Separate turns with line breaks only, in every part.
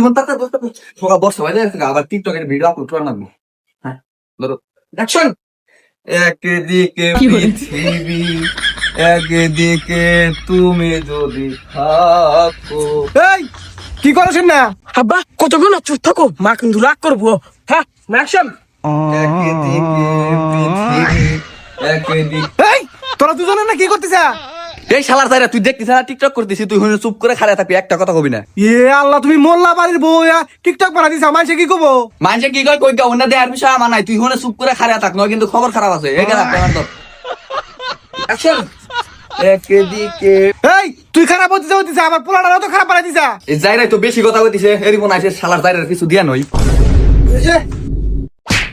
এরকম তাতে সকাল 10টা বাজে আবার টিকটকের ভিডিও আপলোড করা লাগবে। হ্যাঁ ধরো অ্যাকশন। একদিকে পৃথিবী একদিকে তুমি যদি থাকো।
এই কি করছেন না?
আব্বা কতক্ষণ চুপ থাকো, মা কিন্তু রাগ করবো। হ্যাঁ অ্যাকশন।
একদিকে পৃথিবী একদিকে।
এই তোরা দুজনে না কি করতেছ?
এই শালার তাইরা তুই দেখতিস না টিকটক করতেছিস, তুই হইলে চুপ করে খাড়া থাকবি, একটা কথা কবি না।
এ আল্লাহ, তুমি মোল্লা বাড়ির বউ টিকটক বানা দিছা, মানুষে কি কব?
মানুষে কি কয় কই অন্য দেয়ার বিষয় আমার নাই, তুই হলে চুপ করে খাড়া থাক, নয় কিন্তু খবর খারাপ আছে। এই গেলাম তো অ্যাকশন। একদিকে
এই তুই খারাপ হতিস, আমার পোলাটা তো খারাপ বানাই দিছা।
এই জায়গায় তো বেশি কথা কইতিছে, এরই মনে আছে শালার জায়গার কিছু দিয়া নই।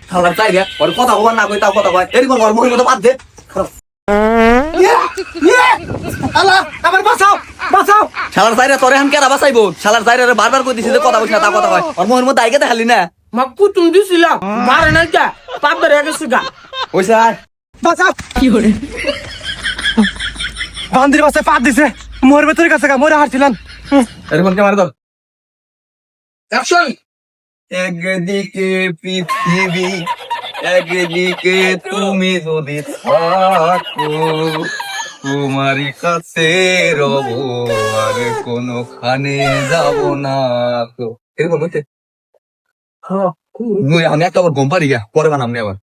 শালার জায়গা ওর কথা কবার না কই তাও কথা কয়, এরই মনে ওর মুখের মতো বাদ দে।
আল্লাহ আমার বাঁচাও বাঁচাও।
শালার জায়গা তোরে হাম কেরা বাঁচাইবো? শালার জায়গারে বারবার কইতিছে যে কথা কইছ না, তা কথা কয়, ওর মুখের মধ্যে আইগে দেখালি না।
মা কুতুম দিছিলাম মারে নাই যা পাপ ধরে গেছে গা।
ওইসা
বাঁচাও।
কি করে
বান্দির বাসায় পাত দিছে, মোর ভেতরের কাছে মরে হারছিলাম।
এরকম কে মারে ধর। অ্যাকশন। একদিকে পৃথিবী একদিকে তুমি যদি থাকো, তোমারই কাছে রব আর কোনখানে যাব না। তো এরকম হইতে আমি একটা আবার ঘুম পারি গা, পরে বানাম নি আবার।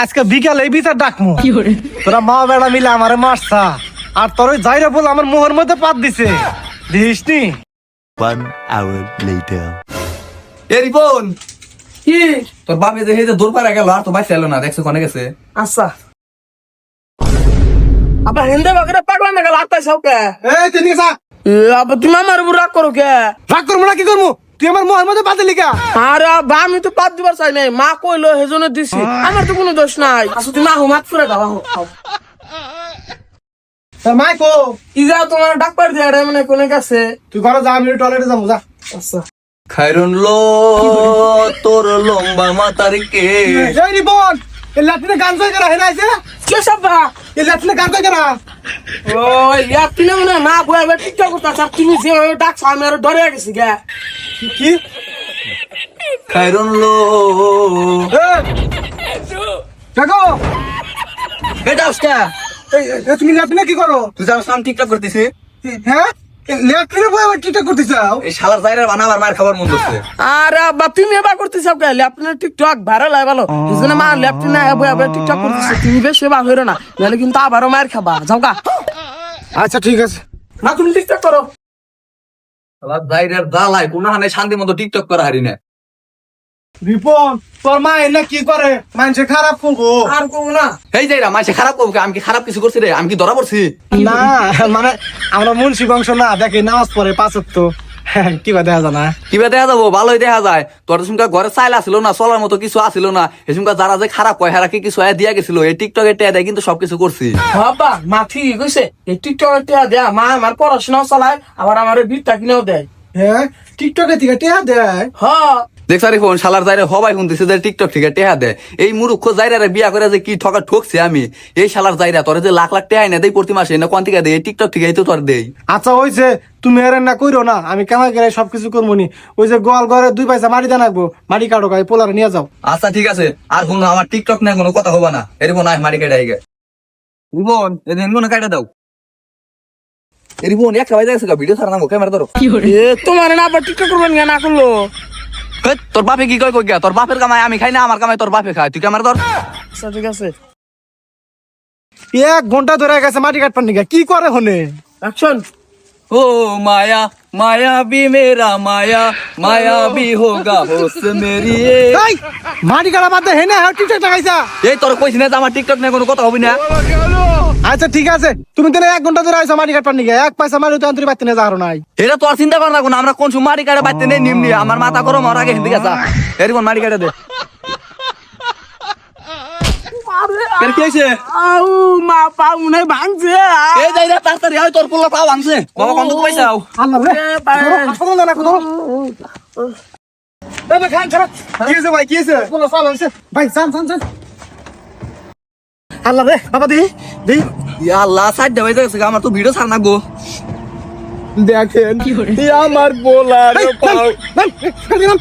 আজকে বিকালে এই বিচার ডাকমু।
কি করে
তোরা মা বেড়া মিলে আমারে মারছা, আর তোর ওই যাইরা বল আমার মোহর মধ্যে পাত দিছে, দিসনি?
1 hour later.
এ রিপন,
কি?
তোর বাপে যে হেজে দৌড় পাড়া গেল আর তো বাইসে এলো না, দেখছো কোনে গেছে?
আচ্ছা আবার হিন্দে বাগরে পাগলা না গেল আত্মাই সবকে।
এই তুই নিসা
আবার তুমি আমার উপর রাগ করো কে?
রাগ করবো না, কি করবো? তুই আমার মোহর মধ্যে পাত দিলি কা?
আরে আব্বা আমি তো পাত দিবার চাই নাই, মা কইলো হেজনে দিছি, আমার তো কোনো দোষ নাই। আচ্ছা তুমি আহো মাত করে দাও।
তোর মাই কো?
ই যাও তোমার ডাক্তার দিয়ে রে মানে কোনে গেছে।
তুই ঘরে যা, আমি টয়লেটে যাবো, যা।
আচ্ছা
খাইরুন লো তোর লম্বা মাতার কে।
এই রিপন, এই লাঠিনে গান কই করা হেনা আইছে?
কে সব্বা?
এই লাঠিনে গান কই করা?
ওই ইয়া তিনে মনে না বইবে টিকটক করতেছ, তুমি যে ডাকছ আমি আর ডরে গেছি গে।
কি?
খাইরুন লো
দেখো
এটা উস্কা
এই তুমি লাঠিনে কি করো?
তুই জানো আমি টিকটক করতেছি।
হ্যাঁ লাঠিনে বই টিকটক করতেছাও?
এই শালার জায়গার বানাবার মার খাবার মন হচ্ছে।
আরে আব্বা তুমি এবার করতেছ কে? ল্যাপটপ টিকটক ভাইরাল হয় ভালো, বুঝলে মা ল্যাপটপ না বইবে টিকটক করতেছ, তুমি বেশি বা হইরো না, নাহলে কিন্তু আবারও মার খাবা। যাও গা।
আচ্ছা ঠিক আছে।
না তুমি টিকটক করো।
শালার জায়গার দালাই কোন হানে শান্তি মতো টিকটক করা হারি না।
রিপন তোর মা এনে কি করে? মানুষে খারাপ করবো
আর কো না।
এই যাইরা মাইসে খারাপ করবো, আমি কি খারাপ কিছু করছি রে? আমি কি ধরা পড়ছি?
না, মানে আমরা মুন্সি বংশ না, দেখি নামাজ পড়ে 5 ওয়াক্ত, কি বা দেখা যায় না?
কিবা দেখা যাবো? ভালোই দেখা যায়। তোর সুমকা ঘরে চাইল আসিল না, চলার মতো কিছু আসিল না, এই সুমকা যারা যে খারাপ কয় হেরা কি কিছু দিয়া গেছিল, এই টিকটকে টেয়া দেয় কিন্তু সবকিছু করছি।
বাবা মা ঠিক কইছে, এই টিকটক টিয়া দেয়া মা আমার পড়াশোনাও চালায়, আবার আমার বিটটা কিনেও দেয়।
হ্যাঁ টিকটকে থেকে টেহা দেয়?
হ্যাঁ
দেখছারি ফোন শালার জায়রে হবাই শুনতেছে যে টিকটক থেকে টেহা দেয়। এই মুরুক্ষ জায়গারে বিয়া করে যে কি ঠকা ঠকছি আমি। এই শালার জায়গা তোরে যে লাখ লাখ টেহাই না দেই প্রতি মাসে, না কোন থেকে দেয়? এই টিকটক থেকে তো তোর দেই।
আচ্ছা ওইছে, তুমি এর না কইরো না, আমি কেমন গেলে সবকিছু করবো নি। ওই যে গোয়াল ঘরে 2 পয়সা মারি দেন রাখবো, মাটি কাটো গাই পোলারে নিয়ে যাও।
আচ্ছা ঠিক আছে, আর কোনো আমার টিকটক নিয়ে কোনো কথা হবা না। এরকম নাই মারি কেটে আইগে রিবন এদিন কোনো কাটা দাও। রিবন একটা বাইরে গেছে ভিডিও ছাড়া নামো ক্যামেরা ধরো।
এ তোমার না আবার টিকটক করবেন না করলো।
তোর বাপে কি কয় কই গা? তোর বাপের কামাই আমি খাই না, আমার কামাই তোর বাপে খায়, তুই ক্যামেরা ধর।
আচ্ছা ঠিক আছে
1 ঘন্টা ধরে গেছে মাটি কাটপার নিগা, কি করে হনে?
অ্যাকশন।
ओ माया माया भी मेरा माया माया भी होगा होश मेरी।
এই মাটি কাটা বাদ দে, হেনে আর টিকটক লাগাইছা?
এই তোর কইছ না যে আমার টিকটক নিয়ে কোনো কথা হবে না।
আচ্ছা ঠিক আছে, তুমি তাহলে 1 ঘন্টা ধরে আইছো মাটি কাটপার নিগা, 1 পয়সা মারি তো আন্তরি বাতি না যাহার নাই।
এটা তোর চিন্তা কর না কোন, আমরা কোন সময় মারি কাটে বাইতে নেই নিমনি, আমার মাথা গরম হওয়ার আগে হিন্দি গেছা। এরকম মারি কাটে দে। কেন কি হইছে?
আউ মা পাউ নাই ভাঙছে।
এই যাই রে তাড়াতাড়ি আয়, তোর পোলা পাও ভাঙছে। বাবা কত পয়সাও?
আল্লাহ রে, হাসপাতাল না কোন। এই ভাই খান খারাপ কি হইছে ভাই, কি হইছে? কোন সাল হইছে ভাই? চান আল্লাহ রে, বাবা দি দি।
ইয়া আল্লাহ সাইড দে বাইতে গেছে, আমার তো ভিডিও ছাড় না গো। দেখেন আমার বোলার
এই, নাম, নাম, ছেড়ে দিলাম।